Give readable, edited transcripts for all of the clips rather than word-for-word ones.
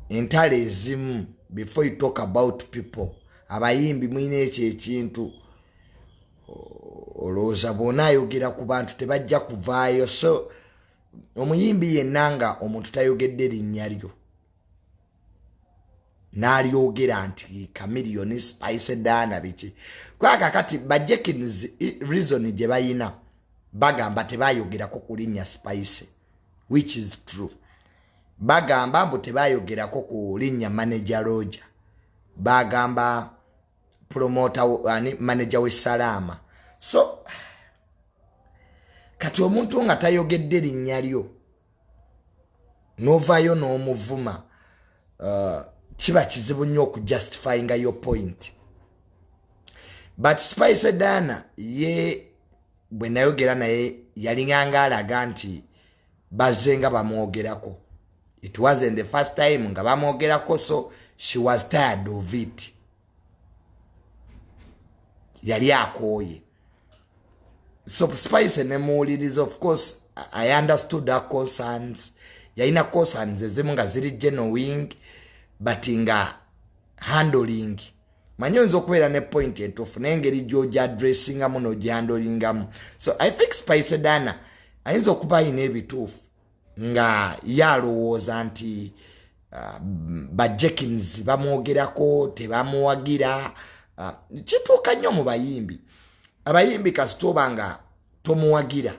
entale ezimu before you talk about people abayimbi mwine ekyo ekintu olowooza bw'ona ayogera ku bantu tebajja kuvaayo. So omuyimbi yenna nga omuntu tayogedde linnya lyo n'alyogera nti Chameleon, Spice Dana biki kwaka kati Jenkins reason gye bayina bagamba tebayogerako ku linnya Spice, which is true. Bagamba mbu tebayogerako ku linnya manager Roger, bagamba promoter manager we Salama. So kati omuntu nga tayogedde linnya lyo novayo n'omuvuma kiba kizibu nnyo okujustifying your point. But Spice Dana ye bwe nayogera naye yalinganga alaga nti bazenga bamwogerako. It wasn't the first time nga bamwogerako, so she was tired of it. Yali akooye. So Spice nemuwuliriza, of course I understood her concerns. Yalina concerns ezimu nga ziri genuine but nga handling. Manyi oyinza okubeera ne point entuufu n'engeri gy'ogi addressingamu n'ogihandolingamu. So I think Spice Dana ayinza okuba ayina ebituufu nga yalowooza nti Jenkins bamwogerako tebamuwagira. Kituuka nnyo mu bayimbi. Abayimbi kasita oba nga tomuwagira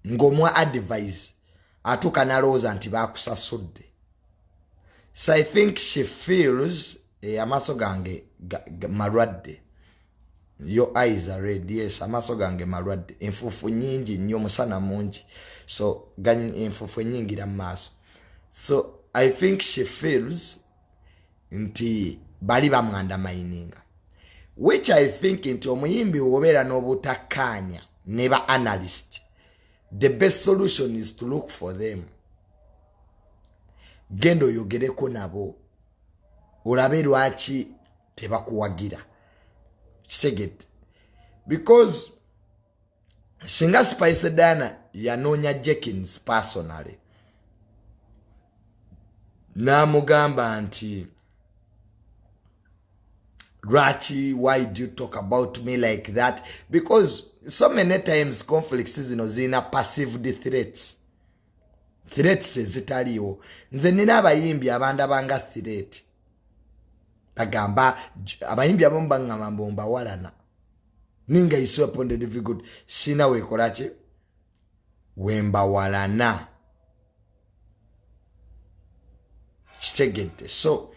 ng'omuwa advice atuuka n'alowooza nti baakusasudde. So I think she feels amaaso gange malwadde. Your eyes are red. Yes, amaaso gange malwadde. Enfuufu nyingi nnyo, musana mungi. So enfuufu nyingira mu maaso. So I think she feels nti bali bamwandamaininga. Which I think nti omuyimbi wobeera n'obutakkaanya ne ba analyst, the best solution is to look for them. Gendo yogereko nabo olabe lwaki tebakuwagira. Kisegete. Because singa Spice Dana yanoonya Jenkins personally n'amugamba nti Rachi, why do you talk about me like that? Because so many times conflicts zino zina perceived threats. Threats ezitaliwo. Nze nina abayimbi abanda banga threat. Bagamba abayimbi abamu bangamba mbomba walana. Ninga iso upon the very good. Sina wekolache wemba walana. Chitegete. So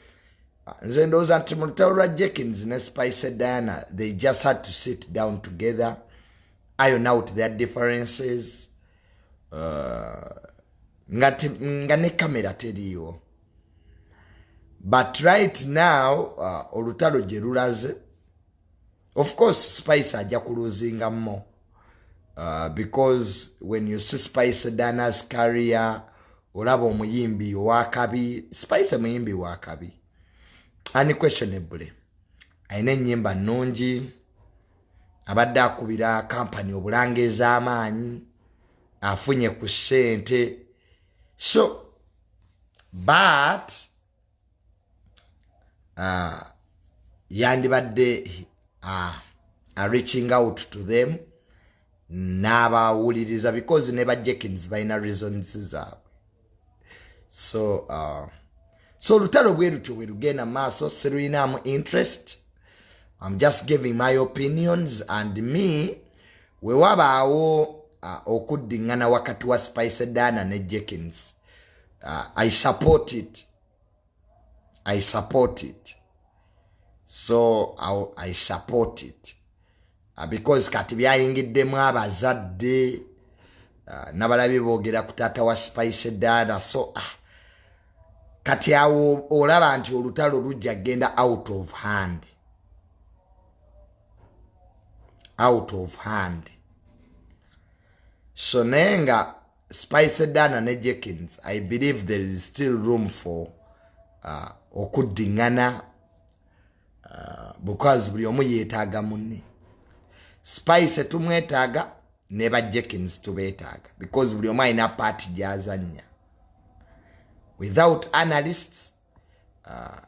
nze ndowooza nti mu lutalo lwa Jenkins ne Spice Dana, they just had to sit down together, iron out their differences. Nga ne kamera teriyo. But right now, olutalo gye lulaze, of course Spice ajja kuluzinga more. Because when you see Spice Dana's career, olaba omuyimbi wakabi, Spice muyimbi wakabi. Unquestionably. Aina ennyimba nnungi, abadde akubira company obulange ez'amaanyi, afunye ku ssente. So, but yandibadde reaching out to them n'abawuliriza, because ne ba Jenkins balina reasons zaabwe. So lutalo bweruto bwerugenda maaso seruyinamu interest. I'm just giving my opinions, and me we wabaawo okuddingana wakati wa Spice Dana ne Jenkins. I support it. So I support it. Because kati byayingiddemu abazadde nabalabi boogera ku taata wa Spice Dana. So kati awo olaba nti olutalo lujja genda out of hand. So nenga Spice Dana ne Jenkins, I believe there is still room for okuddingana, because buli omu yeetaaga munne. Spice tumwetaaga ne ba Jenkins tubeetaaga, because buli omu alina party gy'azannya. Without analysts,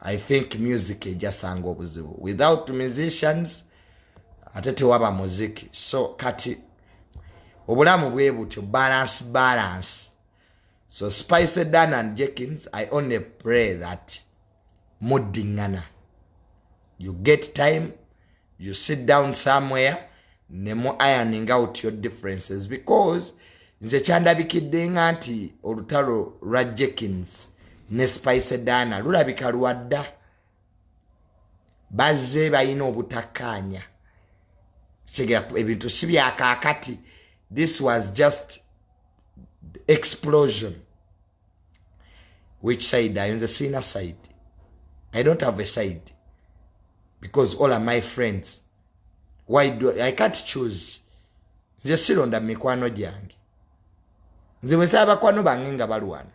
I think music ejasanga obuzibu. Without musicians, ate tewaba muziki. So kati obulamu bwe butyo, balance. So Spice Dan and Jenkins, I only pray that muddingana. You get time, you sit down somewhere, nemo ironing out your differences, because nze kyandabikidde nga nti olutalo lwa Jenkins ne Spice Dana lulabika lwadda, bazze balina obutakkaanya. Ebintu si bya kaakati. This was just explosion. Which side? I am the senior side. I don't have a side, because all are my friends. Why do I can't choose? Nze sironda mikwano gyange. Nze bwe nsaba bakwano bange nga balwana,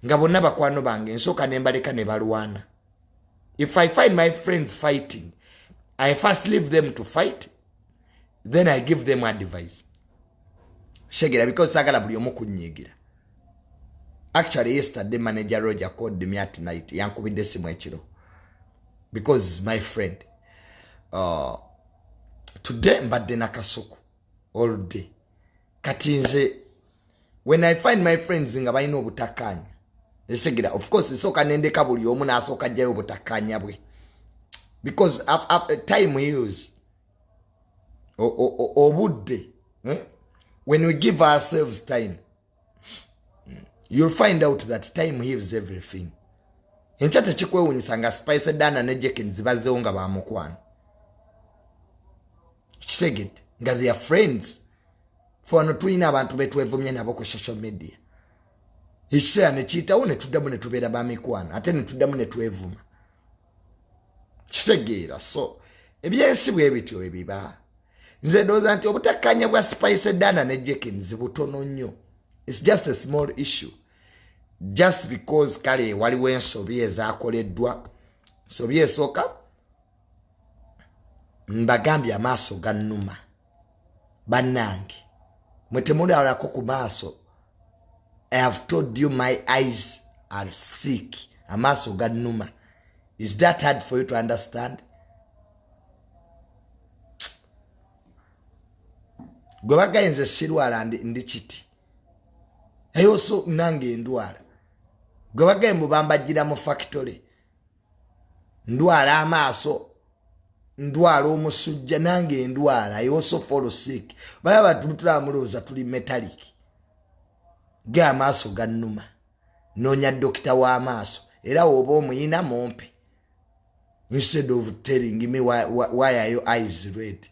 nga bonna bakwano bange nsooka ne mbaleka ne balwana. If I find my friends fighting, I first leave them to fight, then I give them advice. Shegera, because sagala buli omu kunyigira. Actually, yesterday manager Roger called me at night. Yankubidde simu ekiro, because my friend. Today mbadde na kasuku all day. Kati nze, when I find my friends nga balina obutakkaanya, shegera, of course nsooka nendeka buli omu n'asooka ajjayo obutakkaanya bwe, because time heals. Obudde, when we give ourselves time, you'll find out that time heals everything. Enkya tekikwewuunyisa nga Spice Dana ne Jenkins bazzeewo nga bamukwano. Kisegedde nga they are friends. Fano tulina abantu betwevumye nabo ku social media. Ekiseera ne kiyitawo ne tuddamu ne tubeera bamikwano, ate ne tuddamu ne twevuma. Kitegeera. So ebyensi bwe bityo ebiba. Nze ndowooza nti obutakkaanya bwa Spice Dana ne Jenkins butono nnyo. It's just a small issue. Just because kale waliwo ensobi ezaakoleddwa. Ensobi esooka, mbagambye amaaso gannuma. Bannange, mwe temulabako ku maaso. I have told you my eyes are sick. Amaaso gannuma. Is that hard for you to understand? Gwe bagayinza sirwala ndi kiti. Eyoso nange ndwala. Gwe bagaye mubambagira mu factory. Ndwala amaaso. Ndwala omusujja, nange ndwala. I also fall sick. Baba tulamuloza tuli metallic. Ge amaaso gannuma. Nonya dokita wa amaaso. Era oba omuyina mumpe. Instead of telling me why are your eyes red.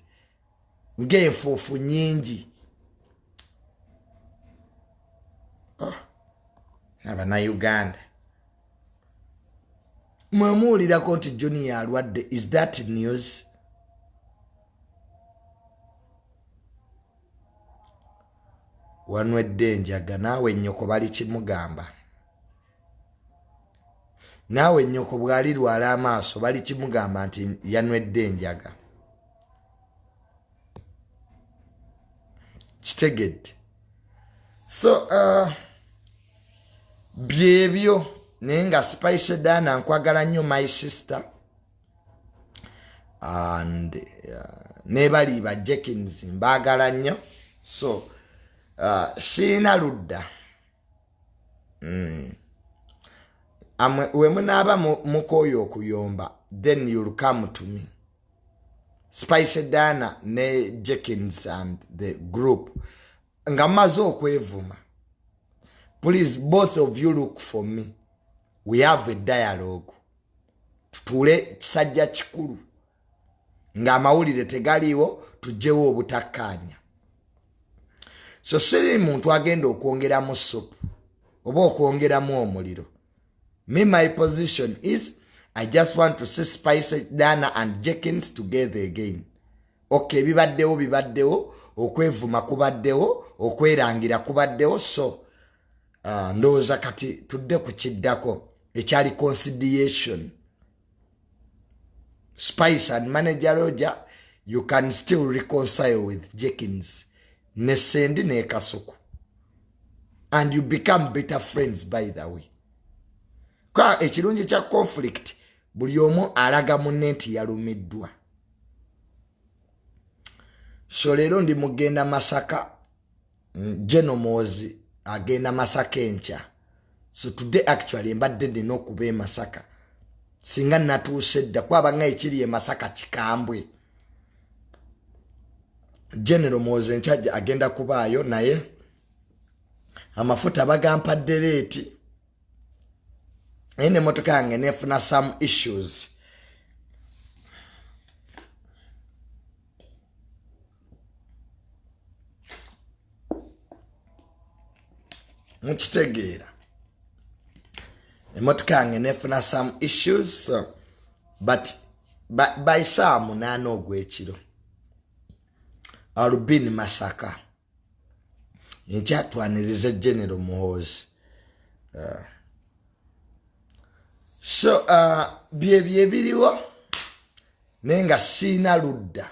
Nge enfuufu nyingi. Abana Uganda. Mwamuulirako nti Junior alwadde. Is that news? Wanwedde enjaga, naawe nnyoko bali kimugamba. Naawe nnyoko bwali lwala amaaso bali kimugamba nti yanwedde enjaga. Kitegedde. So, byebyo nenga Spice Dana nkwagala nnyo my sister, and nebali ba Jenkins mbagala nnyo. So sina ludda. We munaba mukoyo okuyomba, then you'll come to me. Spice Dana ne Jenkins and the group nga maze okwevuma. Please, both of you look for me. We have a dialogue. Tutule kisajja kikulu. Nga amawulire tegaliwo, tujjewo obutakkaanya. So siri muntu agenda okwongeramu soup oba okwongeramu omuliro. Me, my position is, I just want to see Spice Dana and Jenkins together again. Okay, bibaddewo, okwevuma kubaddewo, okwerangira kubaddewo. So ndowooza kati tudde ku kiddako ekyali conciliation. Spice and manager Roger, you can still reconcile with Jenkins ne Sendi ne Kasuku, and you become better friends, by the way. Kwa ekirungi kya conflict buli omu alaga munne nti yalumiddwa. So leero ndi mugenda Masaka, Genomozi agenda Masaka enkya. So today actually mbadde ndina okuba e Masaka. Singa natuuse dda kwaba nga ekiri e Masaka kikambwe. General Moze enkya agenda kubaayo naye amafuta bagampadde leeti. Ene motoka yange nefuna some issues. Mukitegeera. Emotoka yange nefuna some issues, so, but by saa 8 ogw'ekiro Albin Masaka ekyatwaniriza General Muhoozi. So bye biriwo nenga sina ludda.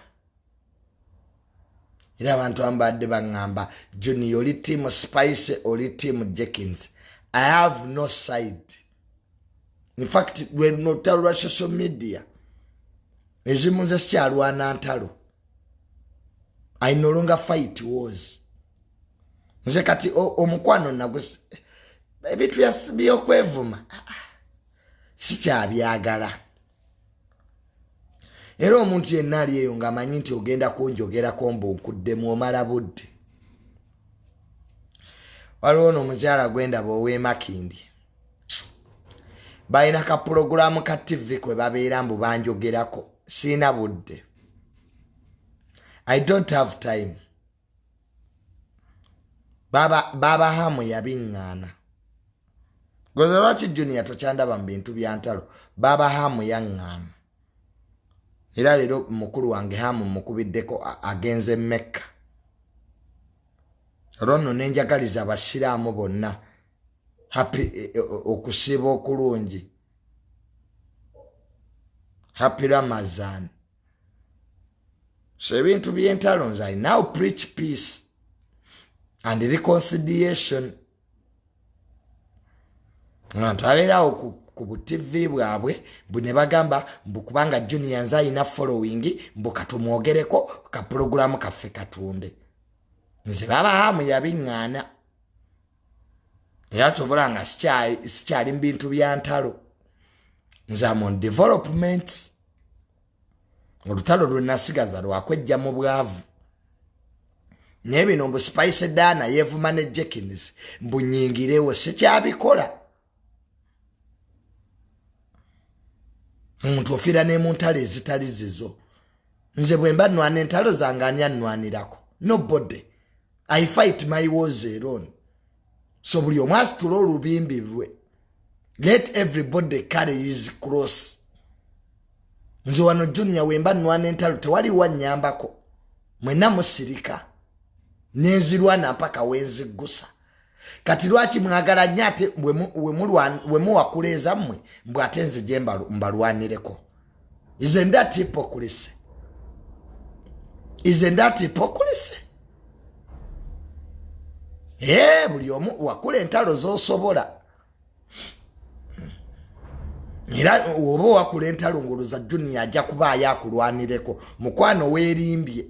Era abantu ambadde bangamba Johnny oli team Spice oli team Jenkins. I have no side. In fact, when no tell social media, ezimunze sikyalwana ntalo. I no longer fight wars. Nze kati omukwano nagus ebitu byokwevuma sikyabyagala. Era omuntu yenna ali eyo ng'amanyi nti ogenda kunjogerako mbukuddemu omala budde. Waliwo n'omukyala gwendaba ow'emakindi. Balina ka programu ka TV kwe babeera mbu banjogerako. Sina budde. I don't have time. Baba hamu yabiŋŋaana. Goza lwaki Junior tokyandaba mu bintu bya ntalo. Baba hamu yaŋŋaana. Era leero mukulu wange hamu mukubiddeko agenze Mecca. Rono nenjagaliza abasiraamu bonna happy okusiba okulungi. Happy Ramadan. So ebintu by'entalo nze I now preach peace and reconciliation. Ntalerawo ku TV bwabwe bune bagamba mbukubanga Junior nza ina following mbukatumwogereko ka programu kaffe katunde. Nze baba hamu yabiŋŋaana. Era tobulanga sikyali mu bintu bya ntalo. Nze on development. Olutalo lwenasigaza lwakwejja mu bwavu. Naye bino mbu Spice Dana yeevuma ne Jenkins mbunyingirewo sikyabikola. Omuntu ofiira ne mu ntalo ezitali zizo. Nze bwe mba nnwana entalo zange ani annwanirako? Nobody. I fight my wars alone. So buli omu asitula olubimbi lwe. Let everybody carry his cross. Nze wano Junior wemba nnwana entalo tewali wannyambako. Mwenna musirika. Nenzirwana mpaka wenzigusa. Kati lwaki mwagala nnyo ate bwe muwakuleeza mmwe mbwe ate nze gye mbalwanireko? Isn't that hypocrisy? Isn't that hypocrisy? Buli omu wakula entalo z'osobola. Era oba wakula entalo ngoloza Junior ajja kubaayo akulwanireko. Mukwano weerimbye.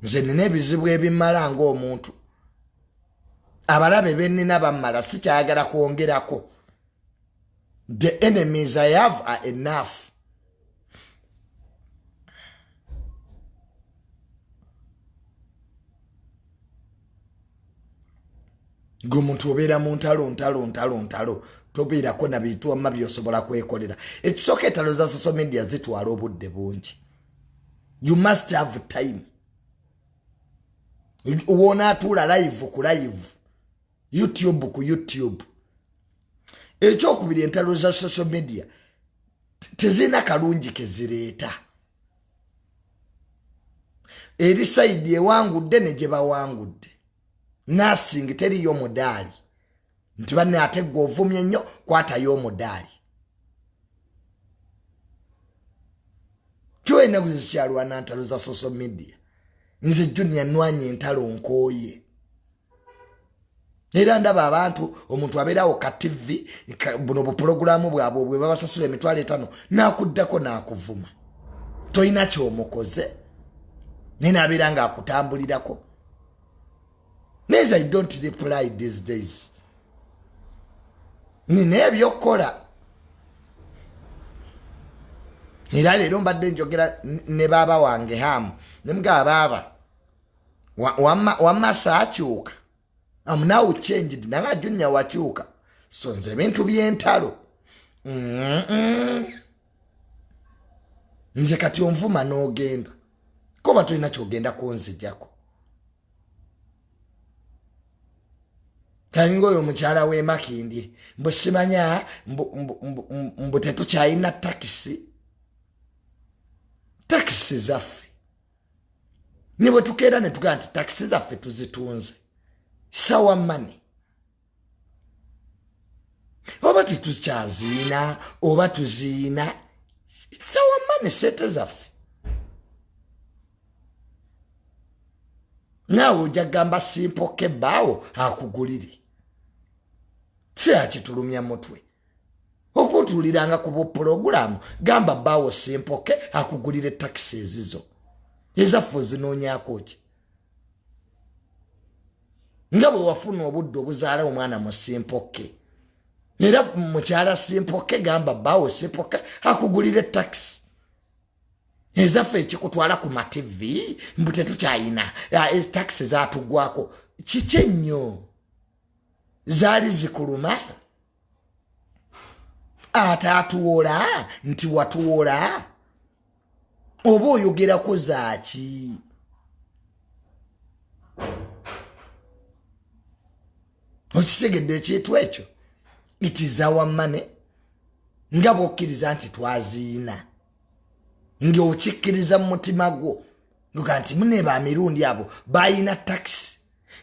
Nze nina ebizibu ebimala ng'omuntu. Abalabe bennina bammala sikyayagala kwongerako. The enemies I have are enough. Gomuntu obeera mu ntalo. Tobeerako na bintu wamma by'osobola kwekolera. Ekisooka entalo za social media zitwala obudde bungi. You must have time. Uwona atula live ku live. YouTube ku YouTube. Ekyokubiri entalo za social media tezina kalungi kezireeta. Eri side ewangudde ne gye bawangudde. Nursing teriyo mudaali. Nti banne ate gwe ovumye nnyo kwatayo omudaali. Kyolina buzikyalwana ntalo za social media. Nze Junior nnwanye entalo nkooye. era ndaba abantu omuntu abeerawo ka TV buno buprogulamu bwabwe bwe babasasula $5,000 n'akuddako n'akuvuma toyina ky'omukoze nena abeera ng'akutambulirako. Neza I don't reply these days. Nina ebyokukola. Era leero mbadde njogera ne baaba wange hamu nemuga baaba wamasa akyuka. I'm now changed. Nanga junior wakyuka. So nze bintu by'entalo. Nze kati onvuma n'ogenda. Koba tulina kyogenda kunzijjako. Kalingo oyo mukyala w'e Makindi mbu simanya mbu tetukyalina takisi zaffe. Ne bwe tukeera ne tugamba nti takisi zaffe tuzitunze. Sawa money. Oba tetukyaziina oba tuziina sawa money sente zaffe. Naawe ojja gamba simpoke bbaawo akugulire. Kitulumya mutwe. Okutuliranga ku buprogulamu gamba bbaawo simpoke akugulire takisi ezizo. Ezaffe ozinoonyaako ki? Nga bwe wafuna obudde obuzaala omwana mu simpoke. Era mukyala simpoke gamba bbaawo simpoke akugulire takisi. Ezaffe ekikutwala ku ma-TV mbu tetukyayina takisi zaatugwako. Kiki ennyo? Zaali zikuluma? Ate atuwola nti watuwola? Oba oyogerako zaaki? Okitegedde ekintu ekyo? It is our money. Nga bw'okkiriza nti twaziina. Nga okikkiriza mu mutima gwo. Nga nti mune ba Mirundi abo bayina takisi.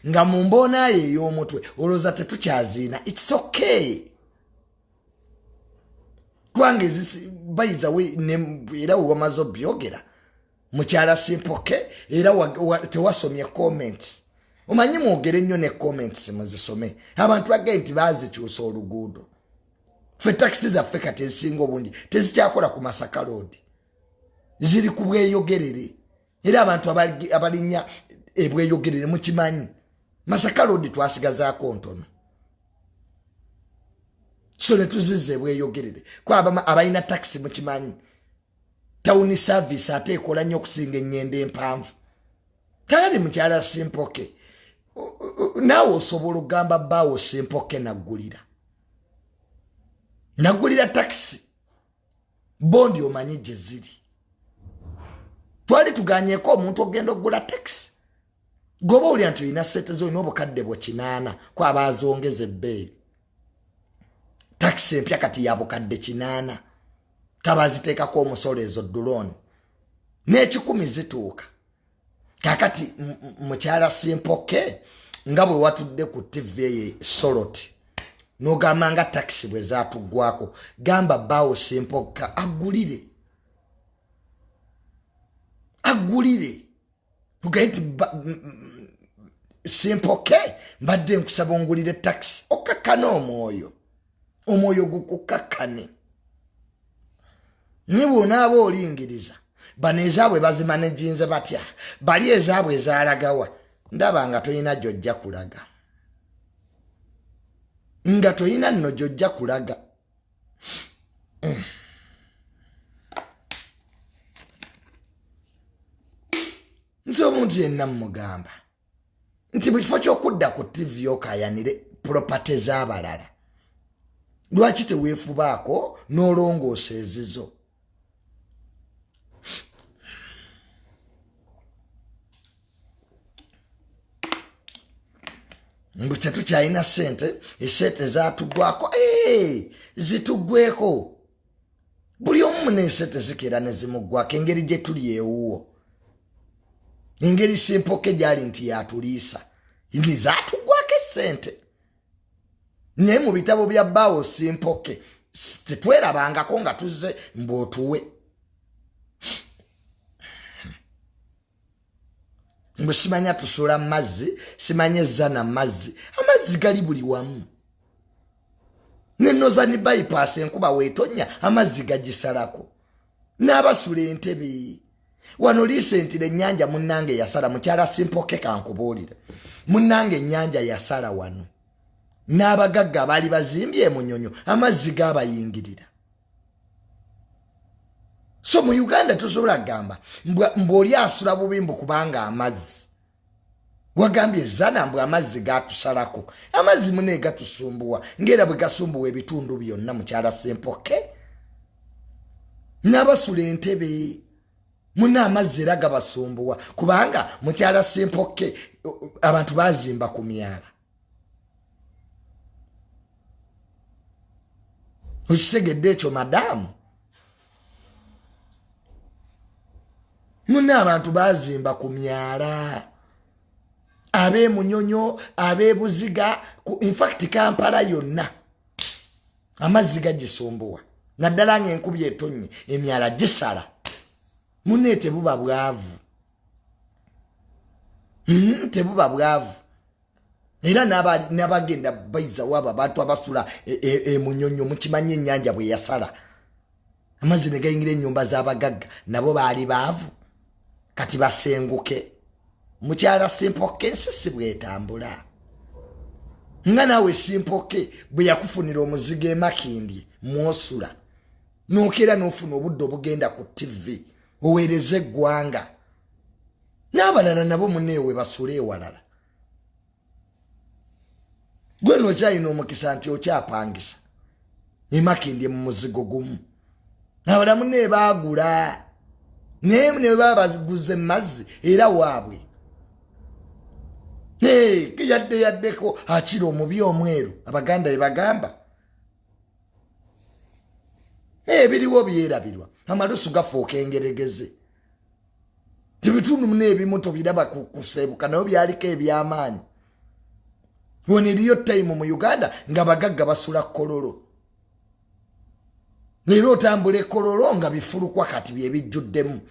Nga mu mboona ye ey'omutwe olowooza tetukyaziina. It's okay. Kubanga bayiza era wamaze obyogera. Mukyala simpoke era tewasomye comments. Omanyi mwogere nnyo ne comments muzisome. Abantu bagaye nti bazikyusa oluguudo. Ffe takisi zaffe kati ezisinga obungi tezikyakola ku Masaka Road. Ziri ku bweyogerere. Era abantu abalinnya ebweyogerere mukimanyi. Masaka Road twasigazaako ntono. So ne tuzize ebweyogerere. Kwa abalina takisi mukimanyi. Town service ate ekola nnyo okusinga ennyendo empanvu. Kale mukyala simpoke. Naawe osobola okugamba bbaawo simpoke naggulira. Naggulira takisi. Bondi omanyi gye ziri. Twali tuganyeeko omuntu ogenda okugula takisi. Goba oli nti olina ssente z'olina obukadde bwo 8 kwaba azongeza ebbeeyi. Takisi empya kati ya bukadde 8. Kaba ziteekako omusolo ezo drone. N'ekikumi zituuka. Kakati mukyala simpoke nga bwe watudde ku TV ye Soroti. N'ogamba nga takisi bwe zaatugwako. Gamba bbaawo simpoke agulire. Agulire. Ugaiti simpoke mbadde nkusaba ongulire takisi. Okakkana omwoyo. Omwoyo gukukakkane. Ni bw'onaaba olingiriza. Bano ezaabwe bazimanejinze batya. Bali ezaabwe ezaalagawa. Ndaba nga toyina gy'ojja kulaga. Nga toyina nno gy'ojja kulaga. Nze omuntu yenna mugamba nti mu kifo ky'okudda ku TV okayanire property z'abalala. Lwaki teweefubaako n'olongoosa ezizo? Mbu tetukyalina ssente, essente zaatugwako. Zituggweko. Buli omu n'essente zikeera ne zimuggwako engeri gye tuli ewuwo. Engeri simpoke gyali nti yatuliisa. Ngi zaatugwako essente. Naye mu bitabo bya bbaawo simpoke tetwerabangako nga tuzze mb'otuwe. Mbu simanya tusula mazzi, simanya zana mazzi. Amazzi gali buli wamu. Nenoza ni bypass enkuba wetonya amazzi gagisalako. N'abasula entebe. Wano recently ennyanja munnange yasala mukyala Simpoke kankubuulira. Munnange ennyanja yasala wano. N'abagagga bali bazimbye Munyonyo amazzi gabayingirira. So mu Uganda tusobola gamba mboli asula bubimbu kubanga amazzi. Wagambye zana mbu amazzi gatusalako. Amazzi mune gatusumbuwa ngera bwe gasumbuwa ebitundu byonna mukyala Simpoke. N'abasula entebe muna amazzi era gabasumbuwa kubanga mukyala Simpoke abantu bazimba ku myala. Ukitegedde ekyo madamu? Muna abantu bazimba ku myala. Abe Munyonyo, abe Buziga, in fact Kampala yonna amazzi gagisumbuwa. Naddala ng'enkubi etonye emyala gisala. Mune tebuba bwavu. Tebuba bwavu. Era n'abagenda bayiza waba bantu abasula Munyonyo mukimanye ennyanja bwe yasala. Amazzi ne gayingira ennyumba z'abagagga nabo baali baavu. Kati basenguke. Mukyala Simpoke ensisi bwetambula. Nga nawe Simpoke bwe yakufunira omuzigo Makindye mwosula. Nookera n'ofuna obudde obugenda ku TV. Oweereze eggwanga. N'abalala nabo muneewe basule ewalala. Gwe n'okyalina omukisa nti okyapangisa. Makindye mu muzigo gumu. Abalala muneewe baagula. Naye ne baba baguze mazzi era waabwe. Yaddeko akira omubi omweru Abaganda bye bagamba. Biriwo byerabirwa. Amalusu gafuuka engeregeze. Ebitundu mune ebimuto biraba kuseebuka nayo byaliko ebyamaanyi. Wano eriyo time mu Uganda nga bagagga basula kololo. Nero otambula kololo nga bifulukwa kati bye bijjuddemu.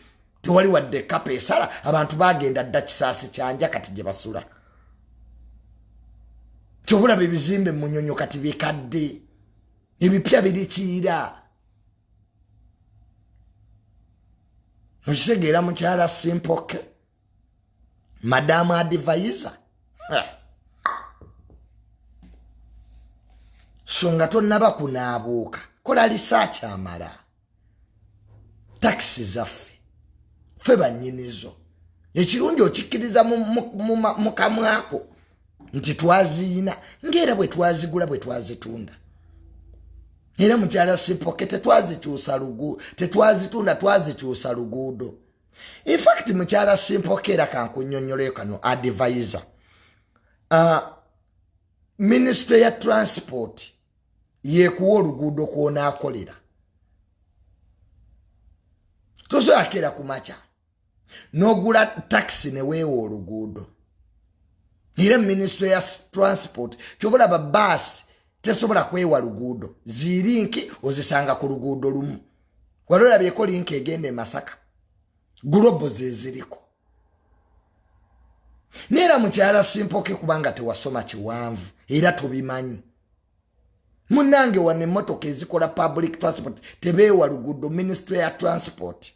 Tewali wadde kapa esala abantu bagenda dda kisaasi kyanja kati gye basula. Kyobula bibizimbe Munyonyo kati bikadde. Ebipya birikiira. Okisegeera mukyala Simpoke. Madamu advisor. So nga tonnaba kunaabuuka. Kola research amala. Taxi zaffe. Ffe bannyinizo. Ekirungi okikkiriza mu kamwako. Nti twaziina. Ng'era bwe twazigula bwe twazitunda. Era mukyala Simpoke tetwazitunda twazikyusa luguudo. In fact mukyala Simpoke era kankunnyonnyoleyo kano advisor. Ministry ya Transport yekuwa oluguudo kw'onaakolera. Tosobola kumakya n'ogula taxi ne weewa oluguudo. Era Ministry ya Transport kyobola babaasi tesobola kwewa luguudo. Zirinki ozisanga ku luguudo lumu. Walolabyeko linki egenda e Masaka. Global ze ziriko. Neera mukyala Simpoke kubanga tewasoma kiwanvu era tubimanyi. Munnange wano emmotoka ezikola public transport tebeewa luguudo. Ministry ya Transport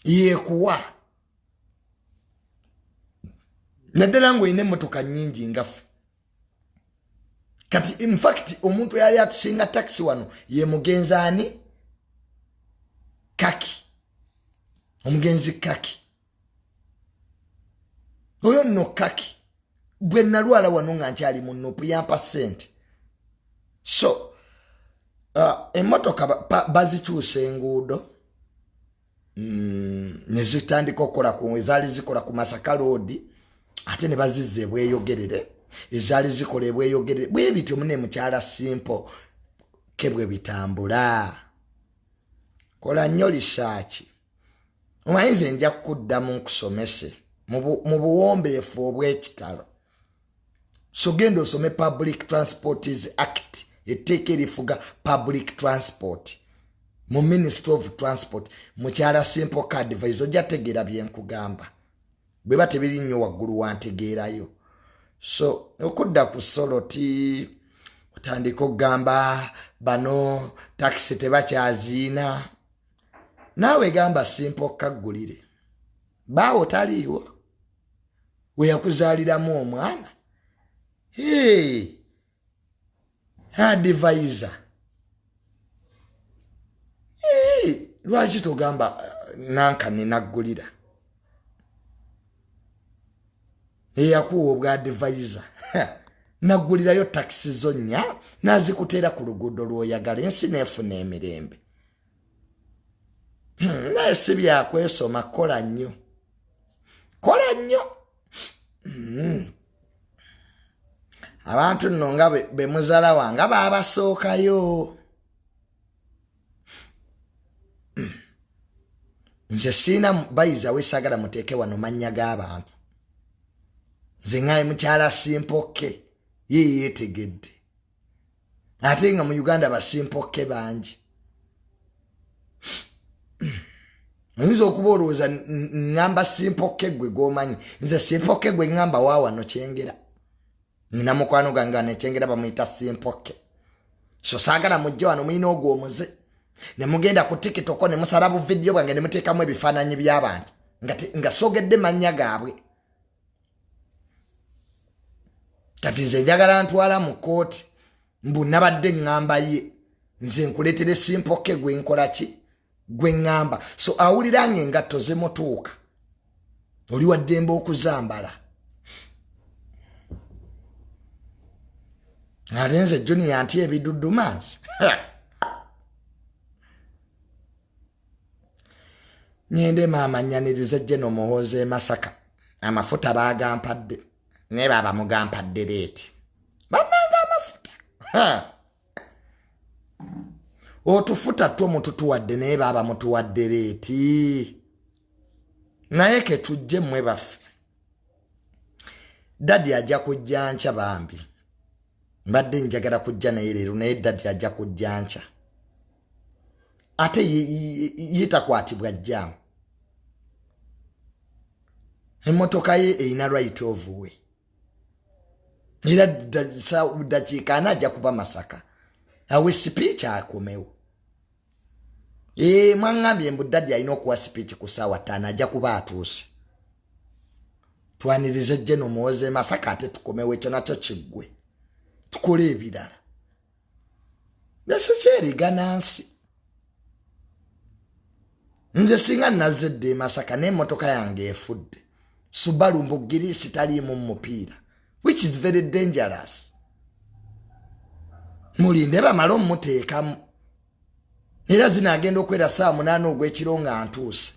yekuwa. Naddala ng'olina emmotoka nnyingi ngaffe. Kati in fact omuntu yali atusinga taxi wano ye mugenzi ani? Kaki. Omugenzi Kaki. Oyo nno Kaki. Bwe nalwala wano nga nkyali mu Nuupu yampa ssente. So emmotoka bazikyusa enguudo. Ne zitandika okukola ezaali zikola ku Masaka Road ate ne bazizza ebweyogerere. Ezaali zikola ebweyogerere. Bwe bityo mune mukyala Simpoke bwe bitambula. Kola nnyo lisaaki. Omanyi nze nja kukuddamu nkusomese mu buwombeefu obw'ekitalo. So genda osome Public Transports Act etteeka erifuga public transport mu Ministry of Transport. Mukyala Simpoke advisor ojja tegeera bye nkugamba. bwe batebiri nnyo waggulu wantegeerayo. So okudda ku solo ti otandika okugamba bano takisi tebakyaziina. Naawe gamba simple kaggulire. Baawo taliiwo. We yakuzaaliramu omwana. Advisor. Lwaki togamba nankane naggulira? Eyakuwa obwa advisor. Naggulirayo takisi zo nnya nazikuteera ku luguudo lw'oyagala ensi neefuna emirembe. Naye si byakwesoma, kola nnyo. Kola nnyo. Abantu nno nga be muzaala wange baabasookayo. Nze siina bayiza weesagala muteeke wano mannya g'abantu. Nze ngaye mukyala simpoke ye yeetegedde. Ate nga mu Uganda basimpoke bangi. Oyinza okuba olowooza ngamba simpoke gwe g'omanyi. Nze simpoke gwe ngamba waawano Kyengera. Nina mukwano gange nekyengera bamuyita simpoke. So saagala mujje wano muyina ogwo omuze. Ne mugenda ku TikTok ne musala bu video bwange ne muteekamu ebifaananyi by'abantu nga soogedde mannya gaabwe. Kati nze njagala ntwala mu kooti mbu nabadde ngamba ye nze nkuleetere simpoke gwe nkola ki gwe ngamba. So awulira ng'engatto zimutuuka oli wa ddembe okuzambala. Alenze Junior anti ebidudumansi. Nyende maama nyaniriza Jeno Muhoozi Masaka. Amafuta bagampadde. Ne baba mugampadde leeti. Bannanga amafuta. Otufuta two mututuwadde naye baba mutuwadde leeti. Naye ke tujje mmwe baffe. Dadi ajja kujja nkya bambi. Mbadde njagala kujja naye leero naye dadi ajja kujja nkya. Ate yitakwatibwa jjaamu. Emmotoka ye erina right of way. Era dakiika ana ajja kuba Masaka. Awe speech akomewo. Mwangambye mbu dadi alina okuwa speech ku ssaawa 5 ajja kuba atuuse. Twanirize Jeno Muhoozi Masaka ate tukomewo ekyo nakyo kiggwe. Tukole ebirala. Nasikyerigana nsi. Nze singa nazedde Masaka n'emmotoka yange efudde. Subaru mbugirisi taliimu mupiira. Which is very dangerous. Mulinde bamala omuteekamu. Era zinaagenda okwera saa 8 ogw'ekiro nga ntuuse.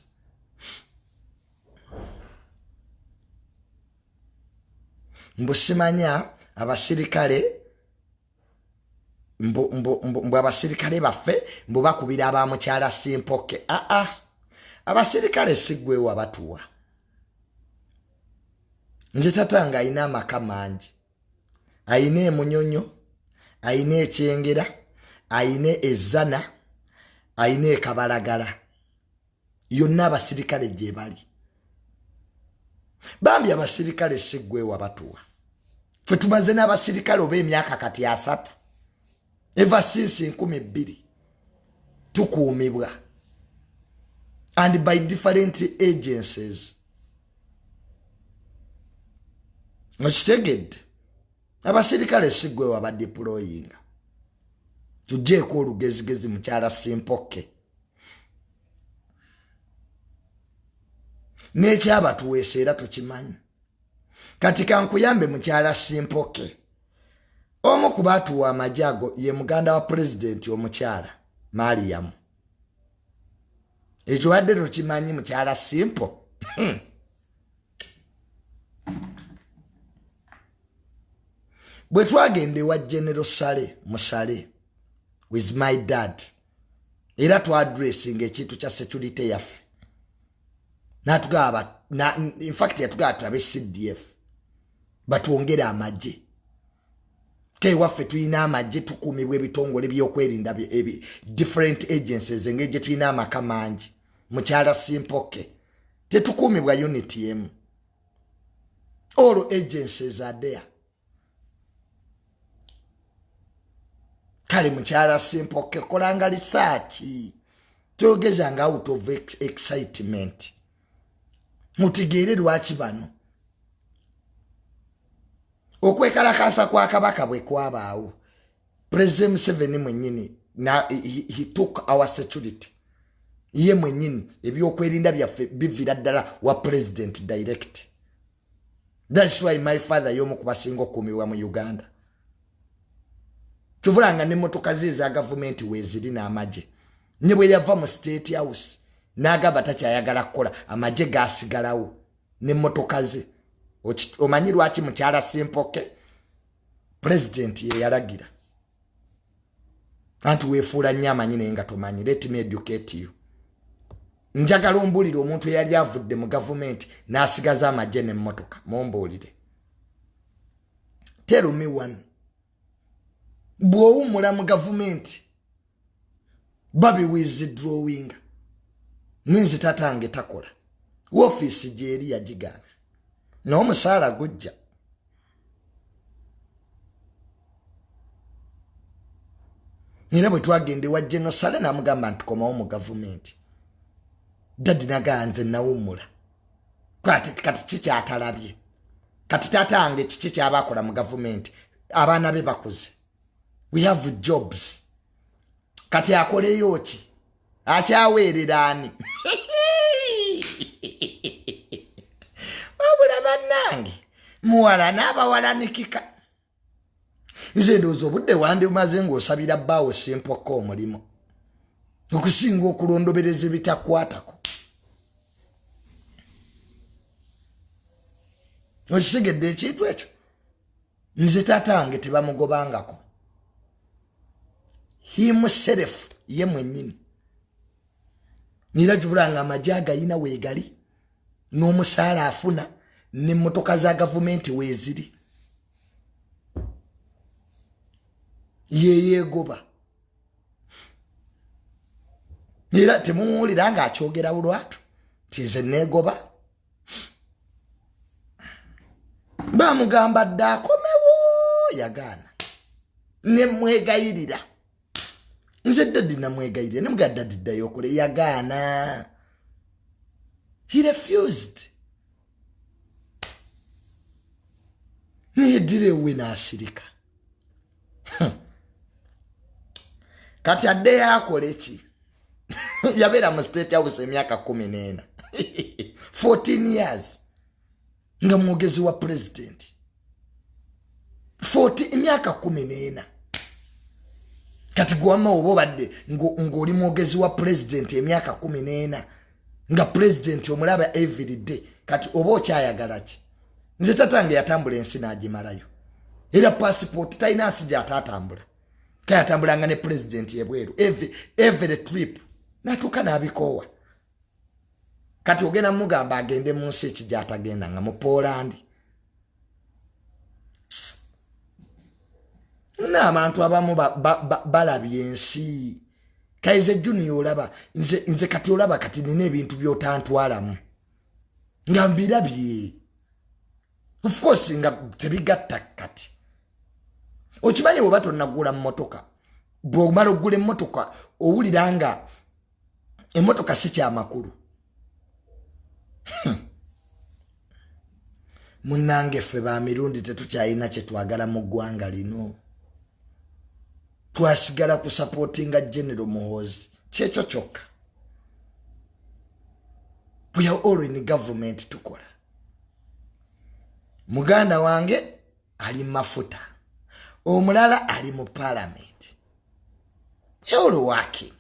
Mbu simanya abasirikale mbu abasirikale baffe mbu bakubira abamukyala simpoke. Abasirikale siggwewa batuwa. Nze tatanga ayina amaka mangi. Ayina emunyonyo, ayina ekyengera, ayina ezzana, ayina ekabalagala. Yonna abasirikale gye bali. Bambi abasirikale siggwewa batuwa. Ffe tumaze n'abasirikale oba emyaka kati 3. Ever since 2000 tukuumibwa. And by different agencies. Okitegedde. Abasirikale siggwewa ba deploying. Tujjeeko olugezigezi mukyala simpoke. N'ekyabatuweesa era tukimanyi. Kati kankuyambe mukyala simpoke. Omu ku baatuwa amajjago ye muganda wa president omukyala Mariam. Ekyo wadde tukimanyi mukyala simple. Bwe twagende wa General Sale Musale with my dad. Era tu addressing ekintu kya security yaffe. Natugaba in fact yatugaba turabe CDF. Batuongere amagye. Ke waffe tulina amagye tukuumibwa ebitongole by'okwerinda different agencies engeri tulina amaka mangi. Mukyala simpoke. Tetukuumibwa unity emu. All agencies are there. Kali mukyaala simple kolanga research. Togezanga out of excitement. Mutigere lwaki bano. Okwekalakasa kwa kabaka bwe kwabaawo. President Museveni mwenyini he took our security. Ye mwenyini ebyokwerinda byaffe bivira ddala wa president direct. That's why my father yomu kubasinga okuumibwa mu Uganda. Tuvulanga ne motoka za government weziri n'amagye. Ne bwe yava mu state house n'agamba takyayagala kukola amagye gasigalawo ne motoka ze. Omanyi lwaki mukyala simpoke? President ye yalagira. Anti weefuula nnyo amanyi naye nga tomanyi. Let me educate you. Njagala ombulire omuntu eyali avudde mu government n'asigaza amagye n'emmotoka. Mumbuulire. Tell me one. Bw'owummula mu government babi withdrawing. Ninzi tatange takola. Office gyeri yagigaana. N'omusaala gujja. Nina bwe twagende wa General Sale n'amugamba nti komawo mu government. Daddy naganze nawummula. Kati kikyatalabye. Kati tatange kiki kyabakola mu government. Abaana be bakuze. We have jobs. Kati akoleyo ki? Akyaweerera ani? Wabula bannange muwala n'abawalanikika. Nze ndowooza obudde wandi bumaze ng'osabira bbaawo simpoka omulimo. Okusinga okulondobereza ebitakwatako. Okitegedde ekintu ekyo? Nze tatange tebamugobangako. Himself ye mwennyini. Nira jubulanga amagye agayina weegali. N'omusaala afuna n'emmotoka za gavumenti weeziri. Yeyeegoba. Era temuwulira ng'akyogera bulwatu. Nze neegoba. Bamugamba dde akomewo yagaana. Ne mwegayirira. Nze Daddy namwegayirira. Ne mugamba Daddy ddayo okole yagaana. He refused. Naye ddira ewe n'asirika. Kati adde yakola ki? Yabeera mu state house emyaka 14. 14 years. Nga mwogezi wa president. 40 emyaka 14. Kati gwama obo badde ng'oli mwogezi wa president emyaka 14. Nga president omulaba every day. Kati oba okyayagala ki? Nze tatange yatambula ensi n'agimalayo. Era passport talina nsi gy'ataatambula. Kayatambulanga ne president yebweru. Every trip. Natuuka n'abikoowa. Kati ogenda mugamba agende mu nsi ki gy'atagenda nga mu Poland. N'abantu abamu balabye ensi. Kaize Junior olaba. Nze kati olaba kati nina ebintu by'otantwalamu. Nga mbirabye. Of course nga tebigatta kati. Okimanyi bwe batonnagula mmotoka. Bw'omala oggula emmotoka owulira nga emmotoka si kyamakulu. Munnange ffe ba Mirundi tetukyalina kye twagala mu ggwanga lino. Twasigala ku supportinga General Muhoozi. Kyekyo kyokka. We are all in government tukola. Muganda wange ali mafuta. Omulala ali mu parliament. You're working.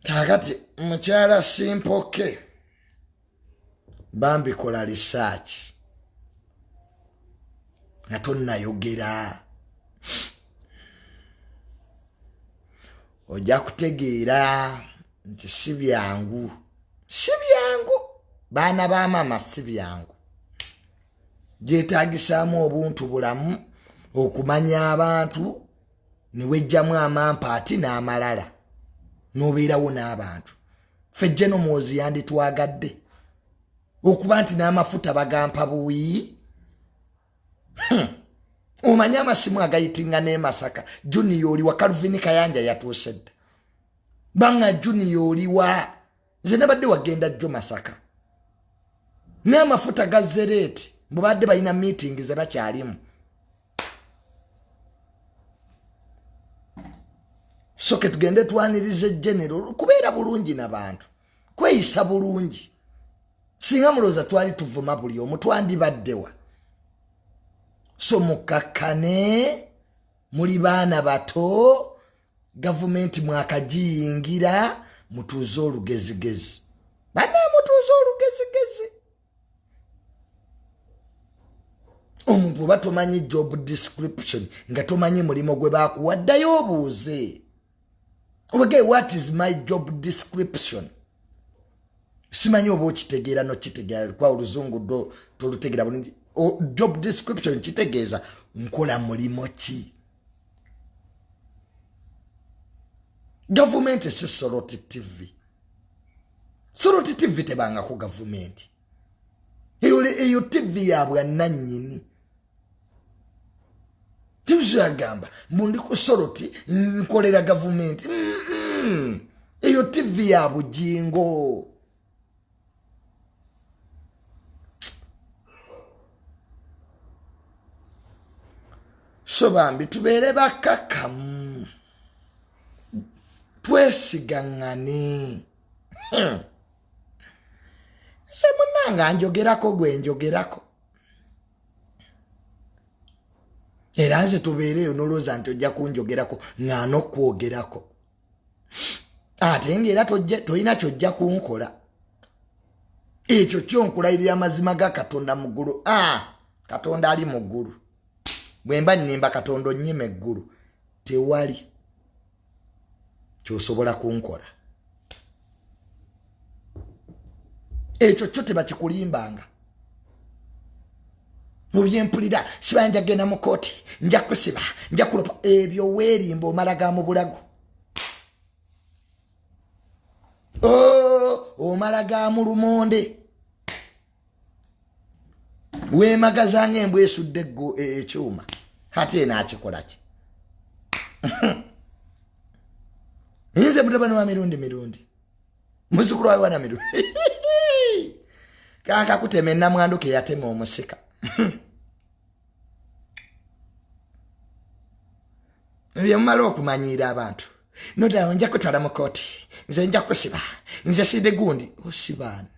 Kakati mukyala simpoke. Bambi kola research. Nga tonnayogera. Ojja kutegeera nti si byangu. Si byangu. Baana ba mama si byangu. Gyetaagisaamu obuntu bulamu okumanya abantu ne wejjamu amampaati n'amalala. nobeerawo n'abantu ffe no mwozi yanditwagadde okuba nti n'amafuta bagampa buwi omanyi amasimu agayitinga ne Masaka Junior oli wa Calvin Kayanja yatuuse dda banga Junior oli wa nze nabadde wagenda jjo Masaka n'amafuta ga Zereti bubadde balina meeting ze bakyalimu soke tugende twanirize general kubeera bulungi n'abantu kweyisa bulungi singa muloza twali tuvuma buli omu twandibaddewa so mukakkane muli baana bato gavumenti mwakagiyingira mutuuze olugezigezi bana mutuuze olugezigezi omuntu oba tomanyi job description nga tomanyi mulimo gwe bakuwaddayo obuuze obage what is my job description simanyi oba okitegeera nokitegeera kwa oluzungu do tolutegeera bulungi job description kitegeeza nkola mulimo ki gavumenti si Soroti TV Soroti TV tebanga ku gavumenti eyo TV yabwe nannyini tuzagamba mbundi ku Soroti nkolera gavumenti eyo TV ya bujingo so bambi tubeere bakakamu twesigangane se munanga njogerako gwe njogerako era nze tubeereyo noloza nti ojja kunjogerako ng'ano kwogerako ate ng'era tolina kyojja kunkola ekyo kyonkulayirira amazima ga Katonda mu ggulu Katonda ali mu ggulu bwe mba nnimba Katonda onnyima eggulu tewali kyosobola kunkola ekyo kyo tebakikulimbanga obyempulira siba nja genda mu kooti nja kusiba nja kulopa ebyo weerimba omala ga mu bulago omala ga mu lumonde weemagazanga embwa esudde ekyuma ate naakikola ki nze mutabani wa mirundi muzukulu wawe wana mirundi kanka kutema ennamwandu ke yatema omusika byemumala okumanyiira abantu nodawo nja kutwala mu kooti nze nja kusiba nze side gundi osibaani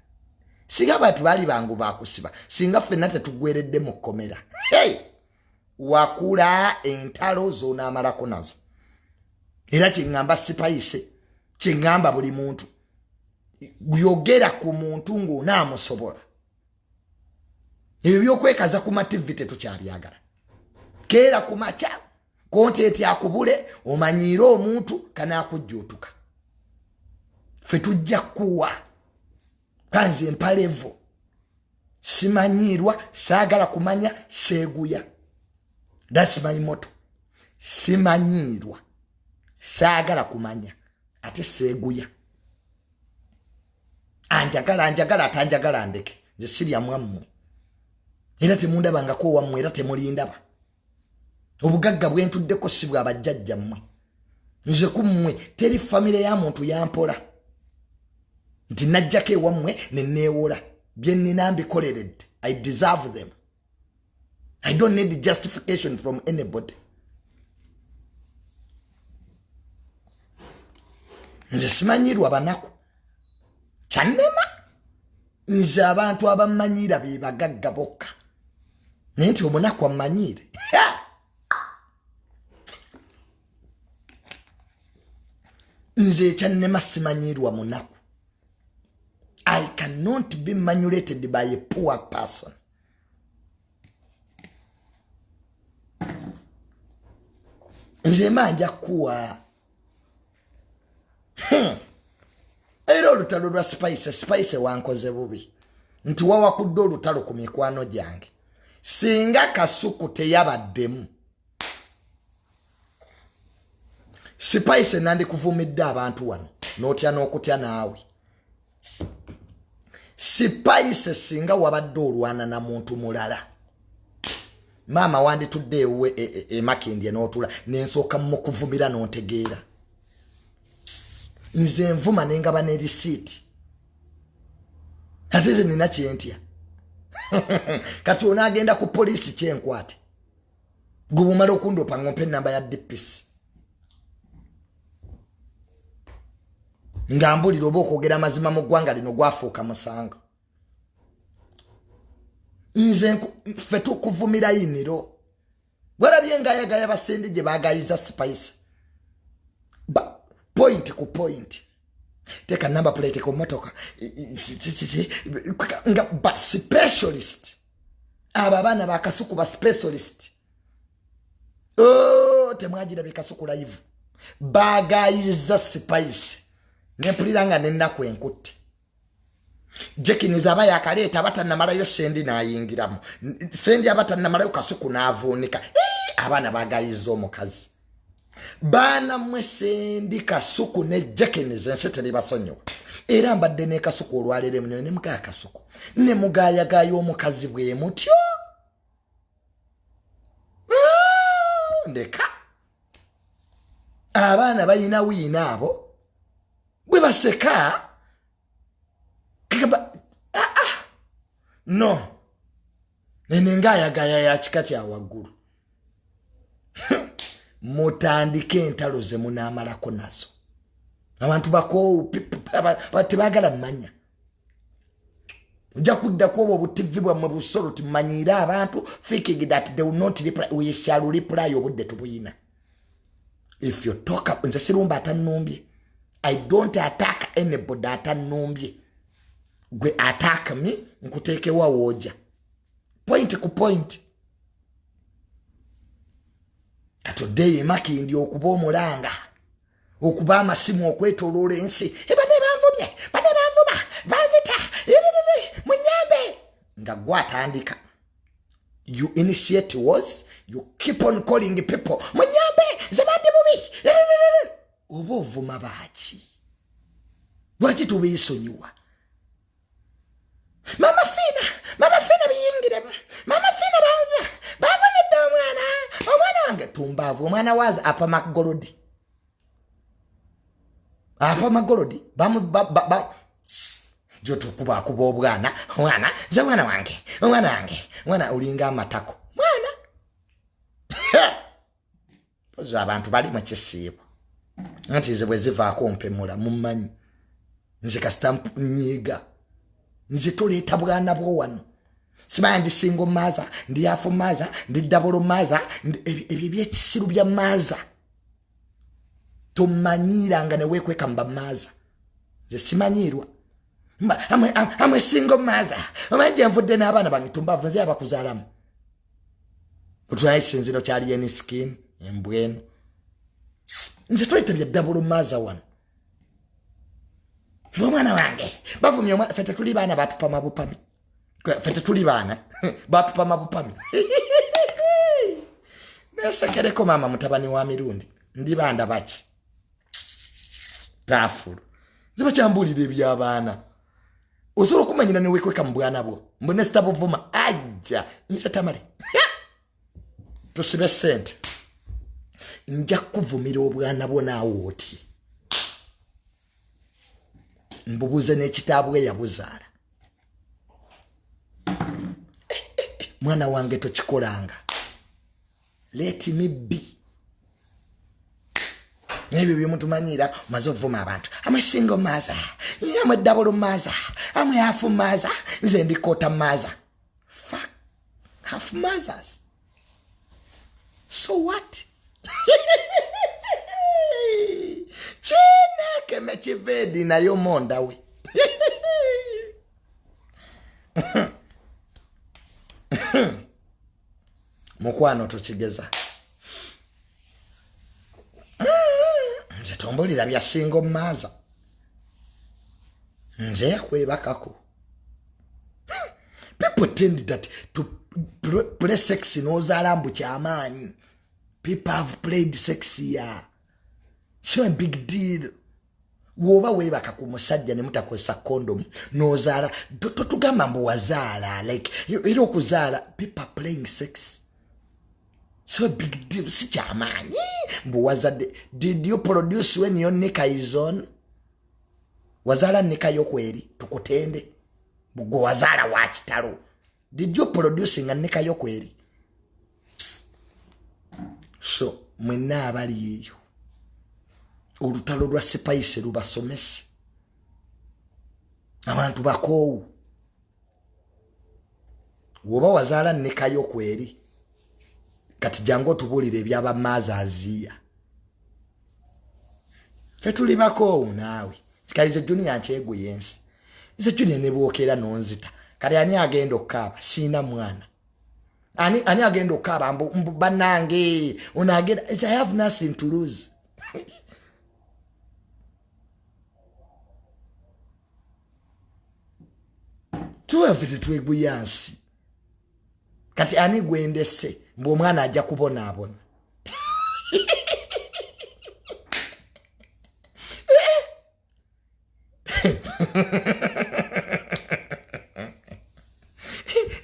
singa abantu baali bangu bakusiba singa ffenna tetugweredde mu kkomera wakula entalo zonaamalako nazo era kyeŋŋamba sipayise kyeŋŋamba buli muntu yogera ku muntu ng'onaamusobola ebyo byokwekaza ku mativi tetukyabyagala keera ku makya konteeti akubule omanyiire omuntu kanaakujjuutuka ffe tujja kuwa kanze empalevo simanyiirwa saagala kumanya seeguya that's my motto simanyiirwa saagala kumanya ate seeguya anjagala atanjagala ndeke nze sirya mwammwe era temundabangako wammwe era temulindaba obugagga bwentuddeko si bwa bajjajja mmwe nze kummwe teri famire ya muntu yampola nti najjako ewammwe neneewola bye nnina mbikoleredde I deserve them. I don't need justification from anybody. Nze simanyirwa banaku kyannema nze abantu abamanyira be bagagga bokka naye nti omunaku amanyire nze kyannema simanyirwa munaku. I cannot be manipulated by a poor person. Nze manja kuwa era olutalo lwa spice wankoze bubi nti wawakudde olutalo ku mikwano gyange singa kasuku teyabaddemu Spice nandi kuvumidde abantu wano n'otya n'okutya naawe. Spice singa wabadde olwana na muntu mulala. Mama wanditudde ewe emakindye n'otula n'ensooka mu kuvumira n'ontegeera. Nze nvuma n'engaba ne receipt. Ate nina kyentya. Kati onaagenda ku poliisi kyenkwate. Gwe bumala okundopa ng'ompe ennamba ya DPS. Nga mbulira oba okwogera amazima mu ggwanga lino gwafuuka musango. Nze ffe tukuvumira yiniro. Walabye ngayagaya basende gye baagayiza Spice. Point ku point. Teka number plate ku motoka. Nga ba specialist. Aba bana bakasuku ba specialist. Oh, temwagira bikasuku live. Baagayiza Spice. Nempuliranga n'ennaku enkutte. Jekiniza aba yakaleta abatannamalayo sendi n'ayingiramu. Sendi abatannamalayo kasuku n'avuunika. Abaana baagayiza omukazi. Baana mmwe sendi kasuku ne jekiniza ensi teri basonyiwa. Era mbadde ne kasuku olwalere munyo ne mugaya kasuku. Ne mugaayagaayo omukazi bwe mutyo. Ndeka. Abaana bayina wiina abo. Bwe baseka no nenengayagaya ya kika kya waggulu. Mutandike entalo ze munaamalako nazo. Abantu bako tebagala mmanya. Ojja kuddako obwo butivi bwammwe busolo timmanyiira abantu thinking that they will not reply. We shall reply obudde tubuyina. If you talk up nze sirumba atanumbye. I don't attack anybody atanumbye. Gwe attack me nkuteekewa wooja. Point ku point. Katodde Makindi okuba omulanga. Okuba amasimu okwetoloola ensi. Bane banvumye. Bane banvuma. Banzita. Munyambe. Nga gwatandika. You initiate wars. You keep on calling people. Munyambe. Zabandi bubi. Oba ovuma baaki. Lwaki tubiisonyiwa? Mama Fina biyingiremu. Mama Fina bavumidde omwana wange tumbaavu. Omwana waaza apa magolodi. Apa magolodi. Jo tukuba obwana. Omwana, ze mwana wange. Omwana olinga amatako. Mwana. Poza abantu bali mu kisiibo. Anti ze bwe zivaako mpemula mummanyi. Nze kasita nyiga. Nze toleeta bwana bwo wano. Simanya ndi single maza, ndi half maza, ndi double maza, ebyo byekisiru bya maza. Tomanyiranga ne weekweka mba maza. Nze simanyirwa. Amwe single maza. Omanyi nvudde n'abaana bange tumbaavu nze abakuzaalamu. Otulaye ekisinziro kyali yeni skin, embwenu. Nze toleeta bya double maza wano. Omwana wange bavumye omwana fete tuli baana batupa mabupami. Fete tuli baana batupa mabupami. Nesekereko mama mutabani wa Mirundi. Ndi banda baki. Tafuru. Ziba kyambulira eby'abaana. Osobola okumanyira ne weekweka mu bwana bwo. Mbone sitabuvuma ajja nse tamale. Tusibe sente. Nja kuvumira obwana bwo naawe oti. Mbubuze n'ekitaabwe yabuzaala. Mwana wange tokikolanga. Let me be. Nebyo byemutumanyira maze ovuma abantu. Amwe single maza. Amwe double maza. Amwe half maza. Nze ndi quarter maza. Fuck. Half mazas. So what? China kemechivedi na yo monda we. Mukwano tukigeza. Nze tombolira bya single maza. Nze yakwebakako. People tend that to play sex in ozalambu kyamaanyi. People have played sex here. So a big deal. Woba webaka ku musajja ne mutakozesa condom nozaala tugamba mbu wazaala like era okuzaala people playing sex. So a big deal. Si kyamaanyi mbu wazadde. Did you produce when your nika is on? Wazaala nika yokweri tukutende bugwe wazaala wa kitalo. Did you produce nga nika yokweri? So mwena abali yeyo olutalo lwa spice lubasomesi abantu bakoowu woba wazaala nika yokweri kati jango tubulire ebyaba maaza aziya fe tuli bakoowu naawe kikalize Junior nkyegu yensi ize Junior ne bwokera nonzita kali ani agenda okkaaba sina mwana ani agenda okkaaba mbu banange onagenda I have nothing to lose. Tuwavire twegu yansi kati ani gwendese mbu omwana ajja kubona abona.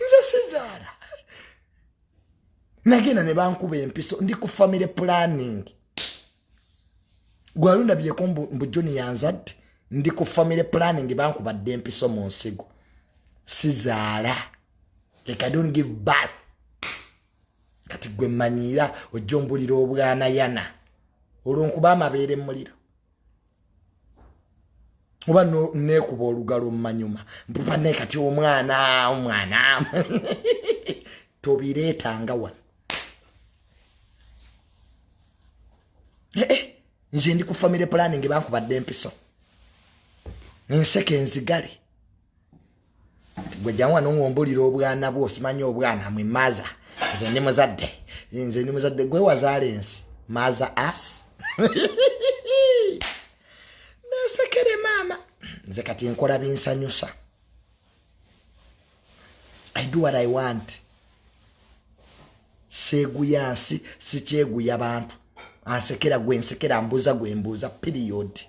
Nzasezara nagenda ne bankuba empiso ndi ku family planning gwalunda byeko mbu Junior yanzadde ndi ku family planning bankubadde empiso mu nsigo sizaala like I don't give birth kati gwe manyira ojombulira obwana yana olunkuba amabeere muliro oba nekuba olugalo manyuma mpupa ne kati omwana tobireetanga wano nze ndi ku family planning bankubadde empiso nseke nzigale gwe janwa n'owombulira obwana bwo simanyi obwana mwe maza nze ndi muzadde gwe wazaala ensi maza as nesekere mama nze kati nkola binsanyusa. I do what I want. Seguyansi sikyegu abantu ansekera gwe nsekera mbuza gwe mbuza period.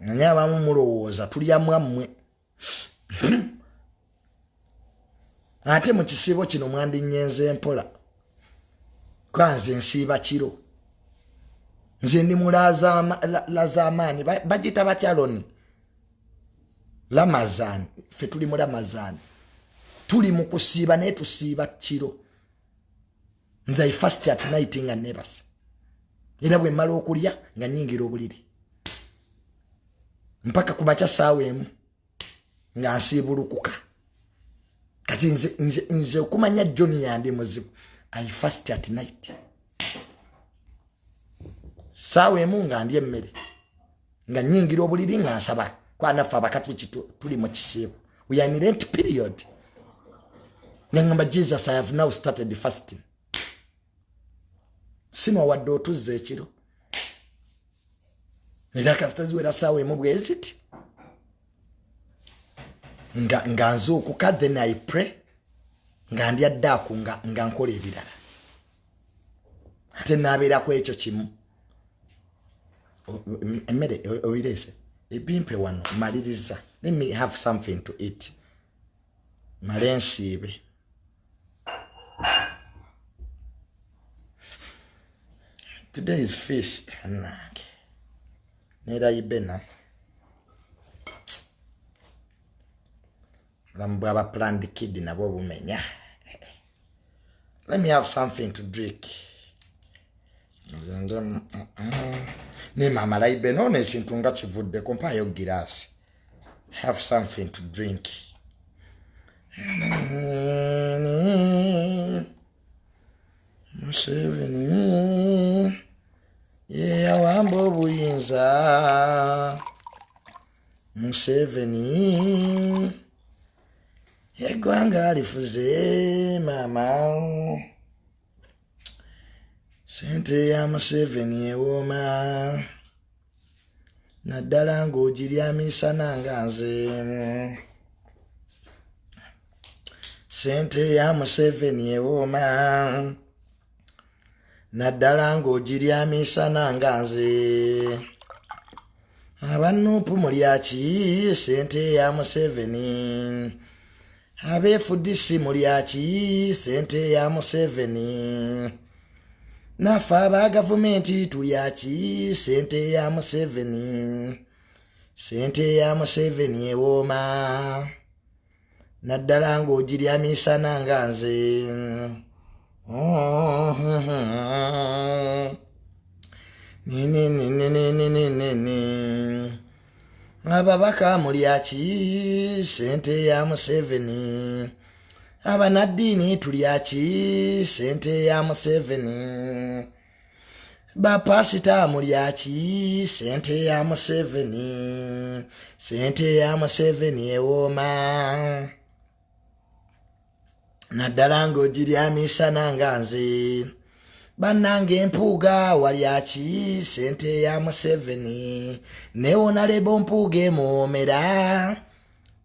Nyaba mulowooza tulya mwammwe ate mu kisibo kino mwandi nyenze mpola kwanze nsiiba kiro nze ndi mulaza lazamani bajita bakyaloni Lamazan fe tuli mu Lamazan tuli mu kusiiba ne tusiiba kiro nze fast at night nga nebas era bwe mala okulya nga nyingira obuliri mpaka kubacha saawa emu nga nsibulukuka kati nze okumanya Junior ndi muzibu I fast at night saawa emu nga ndye emmere nga nyingira obuliri nga nsaba kwana fa bakati tuli mu kisibo we are in Lent period ngamba Jesus I have now started fasting sino wadde otuzza ekiro era kasitaziwera saawa emu bweziti nga nzuukuka then I pray nga ndya ddaaku nga nkola ebirala ate naabeerako ekyo kimu emmere obireese ebimpe wano maliriza let me have something to eat male nsiibe today is fish hanange nera ibena rambwa ba planned kid nabo bumenya let me have something to drink ne mama laibe no ne kintu nga kivudde kompa yo girasi have something to drink Museveni yeah wambo buyinza Museveni egwanga alifuze mama sente ya Museveni ewoma naddala ng'ogirya misana nga nze sente ya Museveni ewoma naddala ng'ogiryamisana nga nze. Abanuupu mulyaki sente ya Museveni. Abeefudisi mulyaki sente ya Museveni. Naffe aba gavumenti tulyaki sente ya Museveni. Sente ya Museveni ewooma. Naddala ng'ogiryamisana nga nze. Ababaka mulyaki sente ya Museveni. Abanaddiini tulyaki sente ya Museveni. Bapasita mulyaki sente ya Museveni. Sente ya Museveni ewooma. Naddala ng'ogiryamisana nga nze. Bannange empuuga walyaki sente ya Museveni. Ne Honorable Mpuuga emuwoomera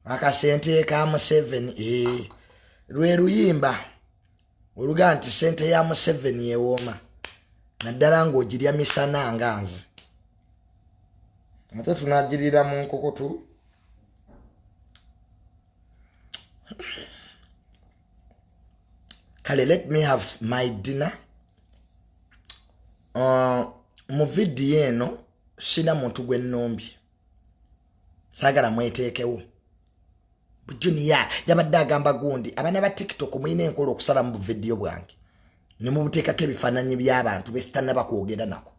akasente ka Museveni. Lwe luyimba oluga nti sente ya Museveni ewooma. Naddala ng'ogiryamisana nga nze. Ate tunagirira mu nkokotu. Kale, let me have my dinner. Mu video eno sina muntu gwe nnombye. Saagala mweteekewo. Junior yabadde agamba gundi abaana ba TikTok muyina enkola okusala mu video bwange. Ne mu buteekako ebifaananyi by'abantu besitannaba kwogera nako.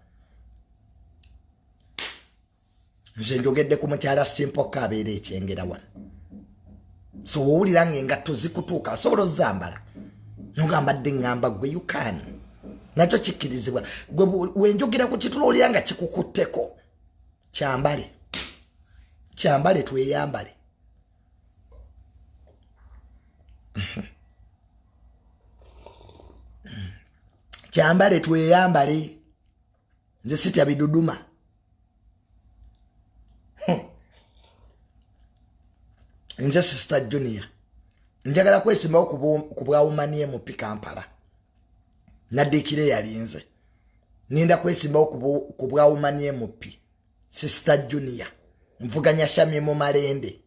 Nze njogedde ku mukyala Simpoka abeera ekyengera wano. So owulira ng'engatto zikutuuka osobola ozambala. Nogambadde ngamba gwe you can. Nakyo kikkirizibwa. Gwe wenjogera ku kitulo olya nga kikukutteko. Kyambale. Kyambale tweyambale. Kyambale tweyambale. Nze sitya biduduma. Nze Sister Junior. Njagala kwesimbawo ku bwawumanie mu Kampala. Naddikire yalinze. Ninda kwesimbawo ku bwawumanie mu Sister Junior. Nvuganya Shamye mu Malende.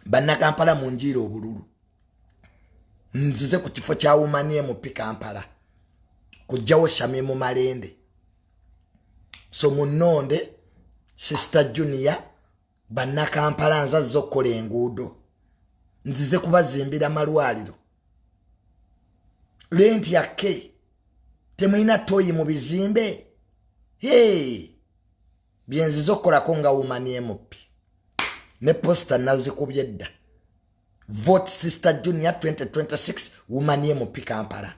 Banna Kampala munjira obululu. Nzize ku kifo kyawumanie mu Kampala. Kujjawo Shamye mu Malende. So munonde Sister Junior banna Kampala nzazze okukola enguudo. Nzize kubazimbira malwaliro. Lenti yakke. Temuyina toyi mu bizimbe. Hey! Byenzize okukolako nga wumanie mupi. Ne posta nazikubye dda. Vote Sister Junior 2026 wumanie mupi Kampala.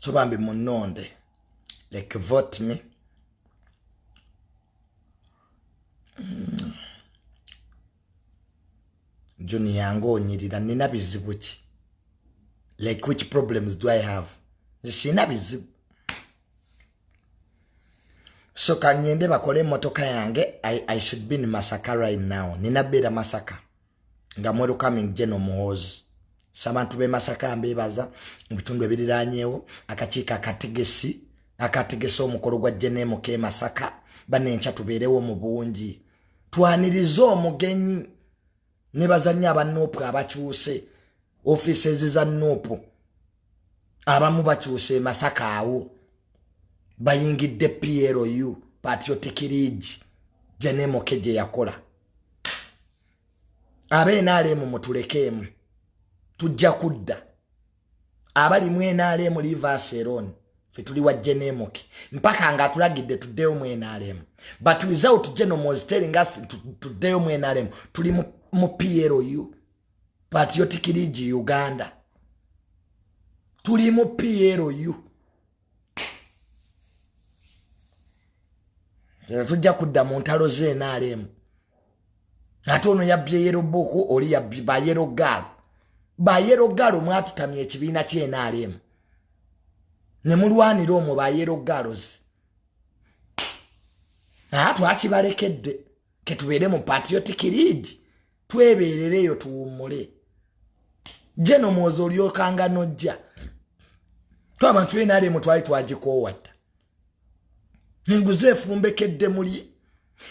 So bambi munonde. Like vote me. Junior ngonyirira nina bizibu ki? Like which problems do I have? Sina bizibu. So kanyende bakole motoka yange. I should be in Masaka right now. Nina beda Masaka. Nga mwero coming Jeno Muhozi. Sabantu be Masaka mbebaza. Mbitundu ebiriranyewo. Akachiika akategesi omukolo gwa Jenemo ke Masaka. Banencha tuberewo mu bungi. Twaniriza omugenyi. Nebazanya abanupu abakyuse. Offices za nupu. Abamu bakyuse Masaka awo. Bayingidde PLU Patriotic Ridge Jenemo keje yakola. Abe nale mu mutulekemu. Tujja kudda. Abali mwena mu Livaseron. Fetuli wa Jenemo ke. Mpaka nga tulagidde tuddeyo mwena But without Jenemo telling us tuddeyo mwena tuli mu PLU Patriotic Ridge Uganda. tulimu PLU tujja kudda mu ntalo z'NRM ate ono yabbye yero booko oli yabbye bayero gaalo mwatutamye ekibiina ky'NRM ne mulwanira omwo bayero gaalozi twakibalekedde ketubeere mu patriotic league twebeerereyo tuwummule jeno mwozo olyokanga nojja twabantu b'NRM twali twagikoowadda ninguze efumbekedde muli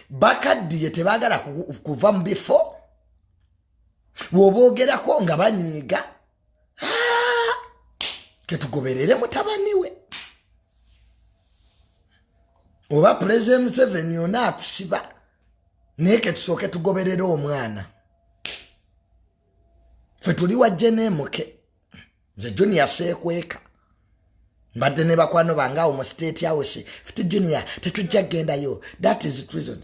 bakaddiye tebaagala kuva mu bifo bw'oboogerako nga banyiiga ketugoberere mutabani we oba President Museveni yonna atusiba naye ketusooke tugoberere omwana ffe tuli wajje n'emuke nze Junior seekweka mbadde ne bakwano bange awo mu State House ffe Junior tetujja gendayo. That is treason.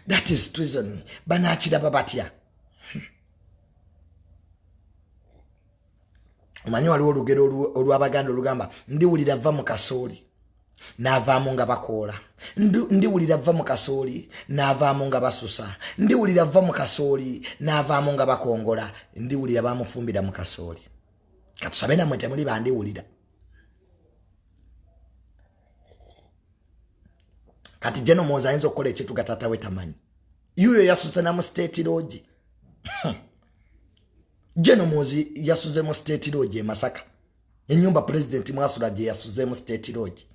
That is treason. Banaakiraba batya? Omanyi waliwo olugero olw'Abaganda olugamba ndiwulira vva mu kasooli n'avaamu nga bakoola, ndiwulira vva mu kasooli n'avaamu nga basusa, ndiwulira vva mu kasooli n'avaamu nga bakongola, ndiwulira bamufumbira mu kasooli. Katusabe namwe temuli bandiwulira. Kati jeno mwoza ayinza okukola ekintu gatata we tamanyi. Yuyo yasuze na mu State Lodge. Jeno mwozi yasuze mu State Lodge e Masaka. Enyumba President Mwasula gye yasuze mu State Lodge.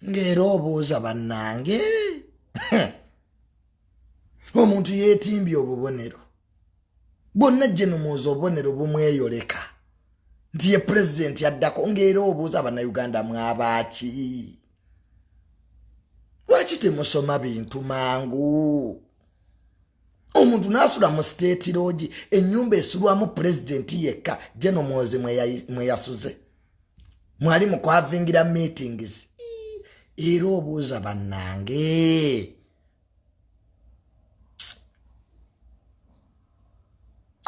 Ngero obuuza bannange. Omuntu yeetimbye obubonero. Bonna jeno mwozi obubonero bumweyoleka. Nti ye President yaddako ngero obuuza bannayuganda mwabaaki. Lwaki temusoma bintu mangu? Omuntu nasula mu State Lodge ennyumba esulwamu President yekka jeno mwozi mwe yasuze. Mwali mukwavingira meetings. Era obuuza bannange.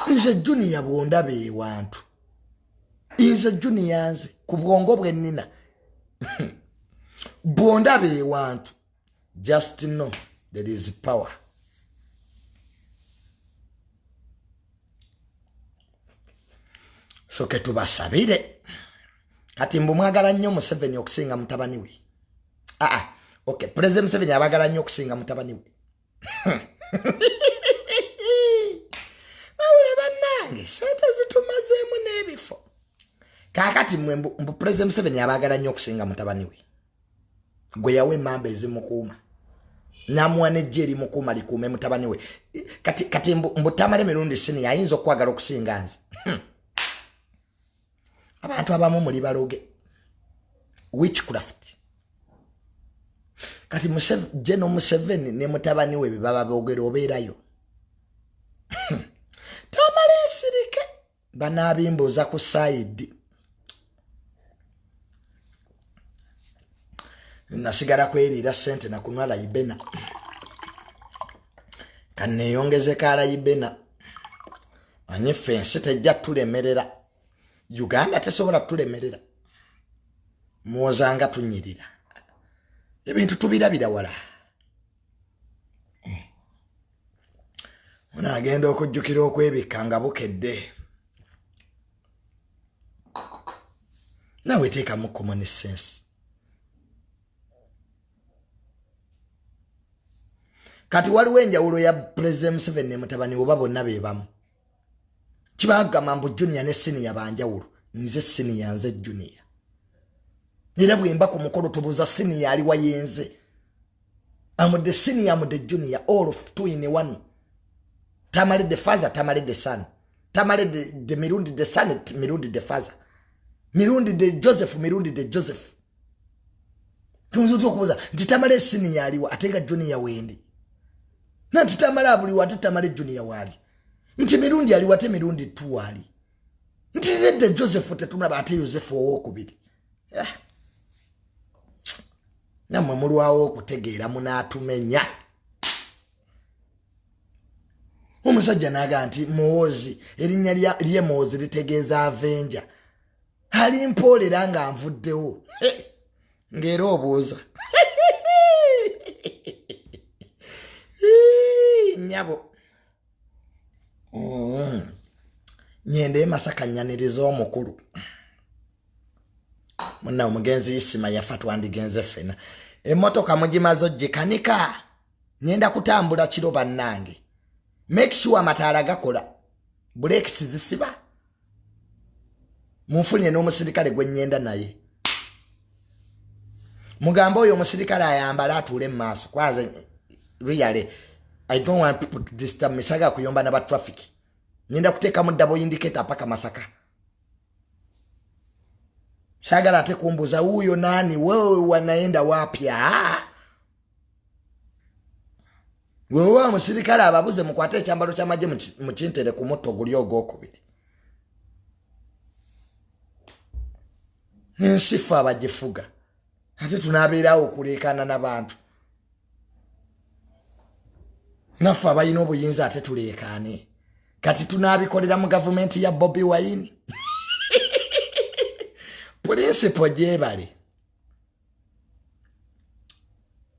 Nze Junior bwondaba ewantu. Nze Junior nze ku bwongo bwe nnina. Bwondaba ewantu. Just know there is power. So ketubasabire. Kati mbu mwagala nnyo Museveni okusinga mutabani we. Okay, President Museveni abagala nnyo okusinga mutabani we. Mawule bannange, sente zitumazeemu n'ebifo. Kaakati mwe mbu President Museveni abagala nnyo okusinga mutabani we. Gwe yawe mamba ezimukuuma. Namuwa n'ejje erimukuuma likuume mutabani we. Kati mbu Tamale Mirundi Jr ayinza okwagala okusinga nze. Abantu abamu muli baloge. Witchcraft. Kati Jeno Museveni ne mutabani we baba boogera obeerayo. Tamale esirike. Banaabimbuuza ku side. Nasigala kweriira sente na kunwala ibena. Kanneeyongeze kaala ibena. Anye fensi tejja tulemerera. Uganda tesobola tulemerera. Mwozanga tunyirira. Ebintu tubirabira wala. Agenda okujjukira okwebikka nga bukedde. Nawe teekamu common sense. Kati waliwo enjawulo ya President Museveni ne mutabani oba bonna be bamu. Kibagamba mbu Junior ne Senior banjawulo. Nze Senior nze Junior. Era bwemba ku mukolo tubuuza Senior ali wayenze. I'm the Senior, I'm the Junior, all of two in one. Tamale the father, Tamale the son. Tamale the Mirundi the son, Mirundi the father. Mirundi the Joseph, Mirundi the Joseph. Tunzutu okubuuza nti Tamale Senior aliwa atenga Junior wendi. Na nti Tamale abuliwa ate Tamale Junior wali. Nti Mirundi aliwa ate Mirundi tu wali. Nti nedde Joseph tetunaba ate Joseph owokubiri. Namwe mulwawo okutegeera munaatumenya. Omusajja naga nti Muhoozi erinnya lye Muhoozi litegeeza avenja. Ali mpoolera nga nvuddewo. Ng'era obuuza. Nyabo. Nyende Masaka nyaniriza omukulu. Muna omugenzi Isima yafa twandigenze ffena. Emmotoka mugimaze ogikanika. Nyenda kutambula kiro bannange. Make sure amataala gakola. Brakes zisiba. Munfunye n'omusirikale gwe nnyenda naye. Mugamba oyo omusirikale ayambala atuule mu maaso. Kwanza really I don't want people to disturb me. Saga kuyomba na ba traffic. Nyenda kuteeka mu double indicator paka Masaka. Sagala ate kumbuza huyo nani wewe wanaenda wapi? Wewe omusirikale ababuze mukwate ekyambalo ky'amagye mu kintere ku mutto guli ogwokubiri. Nsifa abagifuga. Ate tunabeerawo okuleekana n'abantu. Naffe abalina obuyinza ate tuleekaane. Kati tunaabikolera mu gavumenti ya Bobi Wine. Principal gyebale.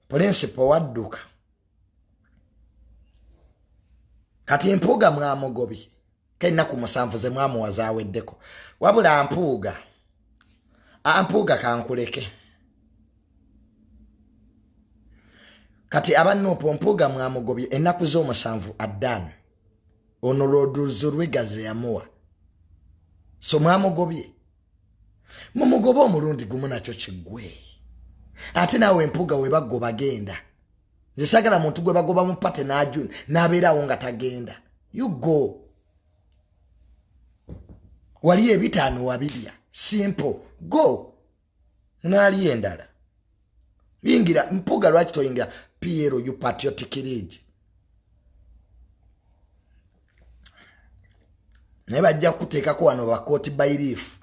Principal wadduka. Kati Mpuuga mwamugobi. Kennaku musanvu ze mwamuwaza aweddeko. Wabula Mpuuga. Mpuuga kankuleke. Kati abannuupu Mpuuga mwamugobye ennaku z'omusanvu addaano. Ono lw'oduuzo lwegaze yamuwa. So mwamugobye. Mumugoba omulundi gumu nakyo kiggwe. Ate naawe Mpuuga we bagoba genda. Nze sagala muntu gwe bagoba mu pate n'ajuna n'abeerawo nga tagenda. You go. Wali ebitaano wabirya. Simple. Go. Naali endala. Yingira Mpuuga lwaki toyingira Piero you patriotic league. Ne bajja kuteekako wano ba court by leaf.